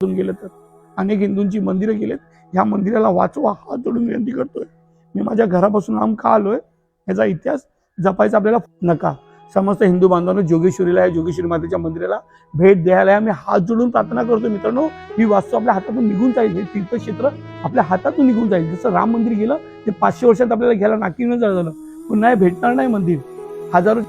गेलं तर अनेक हिंदूंची मंदिरं गेलेत. ह्या मंदिराला वाचवा, हात जोडून विनंती करतोय. मी माझ्या घरापासून लांब का आलोय याचा इतिहास जपायचा आपल्याला नका. समस्त हिंदू बांधवांनो, जोगेश्वरीला, या जोगेश्वरी मातेच्या मंदिराला भेट द्यायला मी हात जोडून प्रार्थना करतो. मित्रांनो, ही वास्तू आपल्या हातातून निघून जाईल. हे तीर्थक्षेत्र आपल्या हातातून निघून जाईल. जसं राम मंदिर गेलं ते 500 वर्षात आपल्याला घ्यायला नाकीनं झालं, पुन्हा भेटणार नाही मंदिर. हजारो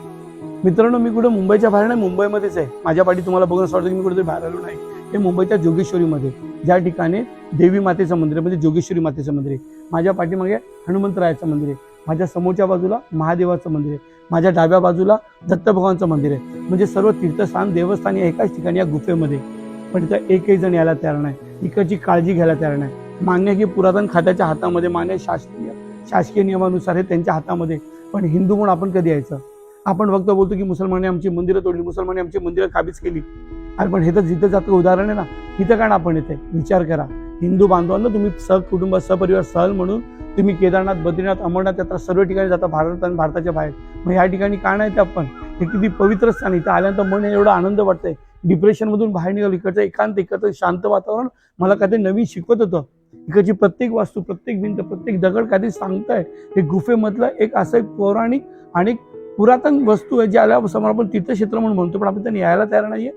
मित्रांनो, मी कुठे मुंबईच्या बाहेर नाही, मुंबईमध्येच आहे. माझ्या पाठी तुम्हाला बघून असं वाटतं की मी कुठेतरी बाहेर आलो नाही. हे मुंबईच्या जोगेश्वरीमध्ये, ज्या ठिकाणी देवी मातेचं मंदिर आहे, म्हणजे जोगेश्वरी मातेचं मंदिर आहे. माझ्या पाठीमागे हनुमंतरायाचं मंदिर आहे. माझ्या समोरच्या बाजूला महादेवाचं मंदिर आहे. माझ्या डाव्या बाजूला दत्त भगवानचं मंदिर आहे. म्हणजे सर्व तीर्थस्थान, देवस्थान या एकाच ठिकाणी या गुफेमध्ये. पण इथं एकही जण यायला तयार नाही, इकडची काळजी घ्यायला तयार नाही. मान्य की पुरातन खात्याच्या हातामध्ये, मान्य शासकीय नियमानुसार हे त्यांच्या हातामध्ये. पण हिंदू म्हणून आपण कधी यायचं? आपण फक्त बोलतो की मुसलमानांनी आमची मंदिरं तोडली, मुसलमानांनी आमची मंदिरं काबीज केली. अरे पण हे तर जिथं जातं उदाहरण आहे ना. इथं काय आपण येते? विचार करा हिंदू बांधवांना. तुम्ही सहकुटुंब, सहपरिवार, सहल म्हणून तुम्ही केदारनाथ, बद्रीनाथ, अमरनाथ यात्रा सर्व ठिकाणी जाता, भारत आणि भारताच्या बाहेर. मग या ठिकाणी का नाही ते? आपण हे किती पवित्र स्थान. इथं आल्यानंतर मन एवढा आनंद वाटतंय. डिप्रेशनमधून बाहेर निघालो. इकडचं एकांत, इकडचं शांत वातावरण मला काहीतरी नवीन शिकवत होतं. इकडची प्रत्येक वास्तू, प्रत्येक भिंत, प्रत्येक दगड काहीतरी सांगताय. हे गुफेमधलं एक असं एक पौराणिक आणि पुरातन वस्तू आहे, ज्याला समोर आपण तीर्थक्षेत्र म्हणून म्हणतो, पण आपण त्यांनी यायला तयार नाहीये.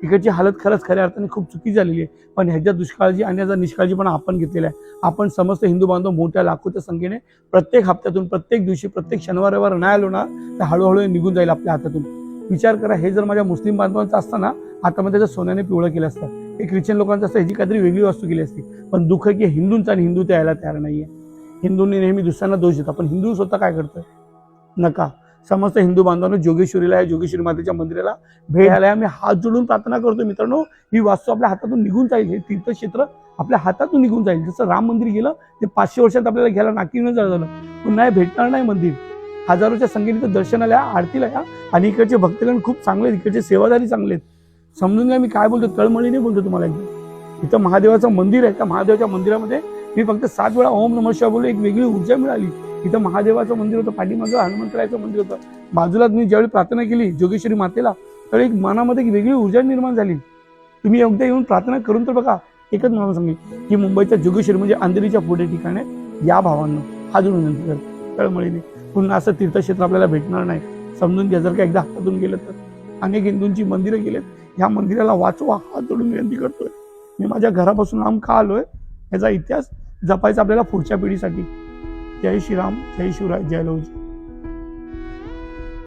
इकडची हालत खरंच खऱ्या अर्थाने खूप चुकी झालेली आहे. पण ह्याच्या दुष्काळजी आणि ह्याचा निष्काळजीपणा आपण घेतलेला आहे. आपण समस्त हिंदू बांधव मोठ्या लाखोच्या संख्येने प्रत्येक हप्त्यातून, प्रत्येक दिवशी, प्रत्येक शनिवार रविवार नाही आलो ना, तर हळूहळू निघून जाईल आपल्या हातातून. विचार करा, हे जर माझ्या मुस्लिम बांधवांचं असताना हातामध्ये जर सोन्याने पिवळं केलं असतं, हे ख्रिश्चन लोकांचं असतं, ह्याची काहीतरी वेगळी वस्तू केली असती. पण दुःख की हिंदूंचा, आणि हिंदू ते यायला तयार नाहीये. हिंदूंनी नेहमी दुसऱ्यांना दोष देतात, पण हिंदू स्वतः काय करतोय? नका. समस्त हिंदू बांधवांनो, जोगेश्वरीला, या जोगेश्वरी मातेच्या मंदिराला भेट द्यायला मी हात जोडून प्रार्थना करतो. मित्रांनो, ही वास्तू आपल्या हातातून निघून जाईल. हे तीर्थक्षेत्र आपल्या हातातून निघून जाईल. जसं राम मंदिर गेलं ते 500 वर्षात आपल्याला घ्यायला नाकीनं झालं, पुन्हा भेटणार नाही मंदिर. हजारोच्या संख्येने तर दर्शनाला या, आरतीला या. आणि इकडचे भक्तगण खूप चांगले आहेत, इकडचे सेवादारी चांगले आहेत. समजून घ्या मी काय बोलतो, तळमळीने बोलतो तुम्हाला. एकदम इथं महादेवाचं मंदिर आहे. त्या महादेवाच्या मंदिरामध्ये मी फक्त 7 वेळा ओम नमः शिवाय बोललो, एक वेगळी ऊर्जा मिळाली. इथं महादेवाचं मंदिर होतं, पाठीमागं हनुमंतरायाचं मंदिर होतं. बाजूला मी ज्यावेळी प्रार्थना केली जोगेश्वरी मातेला, त्यावेळी एक मनामध्ये एक वेगळी ऊर्जा निर्माण झाली. तुम्ही एकदा येऊन प्रार्थना करून तर बघा. एकच मला सांगेल की मुंबईच्या जोगेश्वरी म्हणजे अंधेरीच्या पुढे ठिकाणी या भावांनो हात जोडून विनंती करतो तळमळीने. पुन्हा असं तीर्थक्षेत्र आपल्याला भेटणार नाही. समजून घ्या, जर का एकदा हातातून गेलं तर. अनेक हिंदूंची मंदिरं गेलेत. ह्या मंदिराला वाचवा, हात जोडून विनंती करतोय. मी माझ्या घरापासून लांब का आलोय याचा इतिहास जपायचा आपल्याला पुढच्या पिढीसाठी. जय श्रीराम, जय शिवराय, जय लवजी.